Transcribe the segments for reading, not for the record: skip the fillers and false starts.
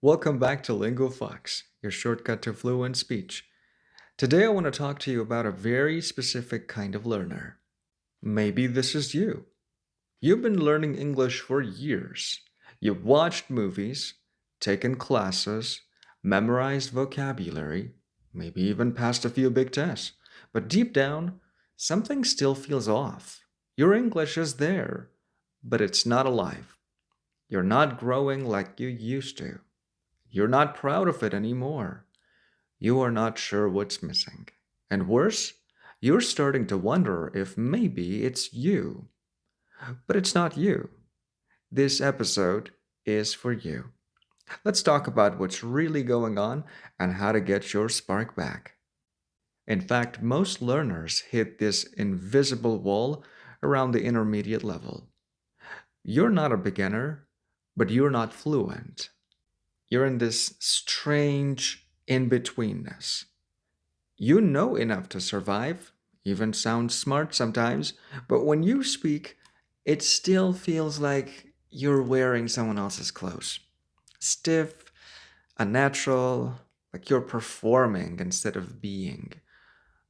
Welcome back to LinguaFox, your shortcut to fluent speech. Today I want to talk to you about a very specific kind of learner. Maybe this is you. You've been learning English for years. You've watched movies, taken classes, memorized vocabulary, maybe even passed a few big tests. But deep down, something still feels off. Your English is there, but it's not alive. You're not growing like you used to. You're not proud of it anymore. You are not sure what's missing. And worse, you're starting to wonder if maybe it's you. But it's not you. This episode is for you. Let's talk about what's really going on and how to get your spark back. In fact, most learners hit this invisible wall around the intermediate level. You're not a beginner, but you're not fluent. You're in this strange in betweenness. You know enough to survive, even sound smart sometimes, but when you speak, it still feels like you're wearing someone else's clothes. Stiff, unnatural, like you're performing instead of being.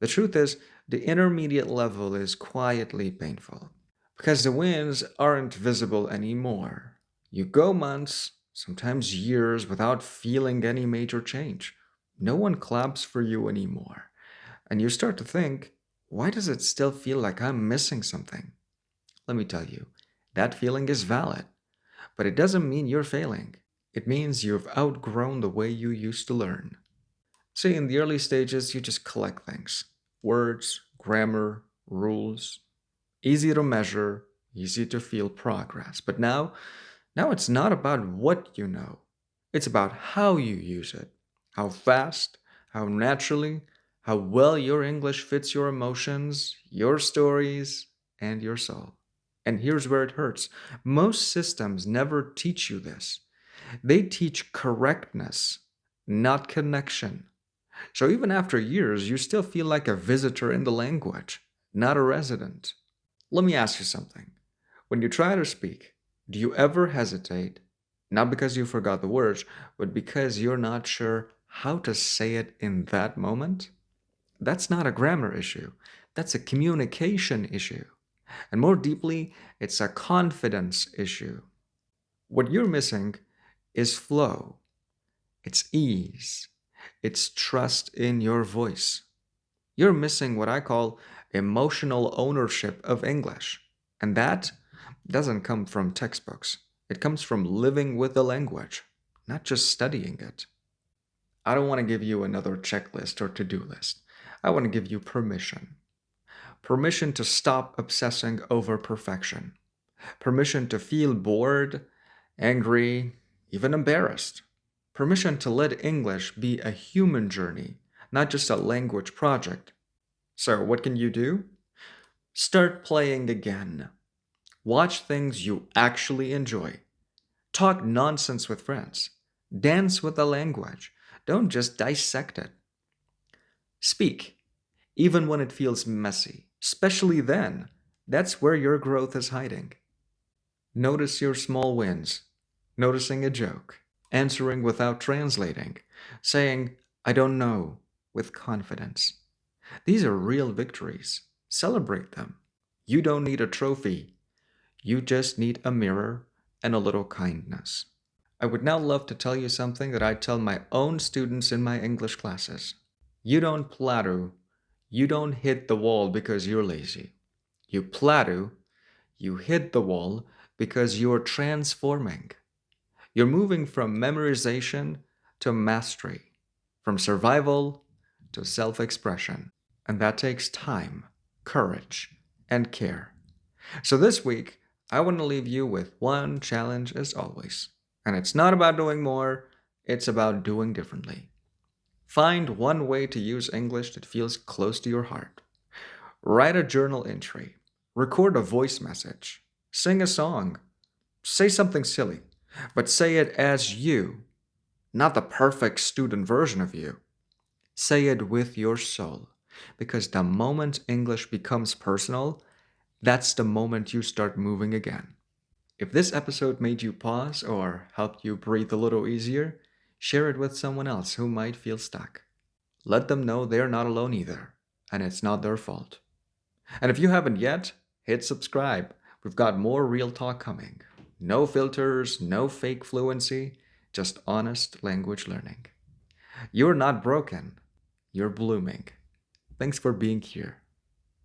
The truth is, the intermediate level is quietly painful because the wins aren't visible anymore. You go months, sometimes years, without feeling any major change. No one claps for you anymore. And you start to think, why does it still feel like I'm missing something? Let me tell you, that feeling is valid, but it doesn't mean you're failing. It means you've outgrown the way you used to learn. See, in the early stages, you just collect things words, grammar, rules. Easy to measure, easy to feel progress. But now it's not about what you know. It's about how you use it. How fast, how naturally, how well your English fits your emotions, your stories, and your soul. And here's where it hurts. Most systems never teach you this. They teach correctness, not connection. So even after years, you still feel like a visitor in the language, not a resident. Let me ask you something. When you try to speak, do you ever hesitate? Not because you forgot the words, but because you're not sure how to say it in that moment? That's not a grammar issue. That's a communication issue. And more deeply, it's a confidence issue. What you're missing is flow, it's ease, it's trust in your voice. You're missing what I call emotional ownership of English. And that doesn't come from textbooks. It comes from living with the language, not just studying it. I don't want to give you another checklist or to do list. I want to give you permission. Permission to stop obsessing over perfection. Permission to feel bored, angry, even embarrassed. Permission to let English be a human journey, not just a language project. So, what can you do? Start playing again. Watch things you actually enjoy. Talk nonsense with friends. Dance with the language. Don't just dissect it. Speak, even when it feels messy. Especially then. That's where your growth is hiding. Notice your small wins. Noticing a joke. Answering without translating. Saying, I don't know, with confidence. These are real victories. Celebrate them. You don't need a trophy. You just need a mirror and a little kindness. I would now love to tell you something that I tell my own students in my English classes. You don't plateau. You don't hit the wall because you're lazy. You plateau. You hit the wall because you're transforming. You're moving from memorization to mastery, from survival to self expression. And that takes time, courage, and care. So this week, I want to leave you with one challenge as always. And it's not about doing more, it's about doing differently. Find one way to use English that feels close to your heart. Write a journal entry, record a voice message, sing a song, say something silly, but say it as you, not the perfect student version of you. Say it with your soul, because the moment English becomes personal, that's the moment you start moving again. If this episode made you pause or helped you breathe a little easier, Share it with someone else who might feel stuck. Let them know they're not alone either, and it's not their fault. And if you haven't yet, hit subscribe. We've got more real talk coming. No filters, no fake fluency, just honest language learning. You're not broken, you're blooming. Thanks for being here.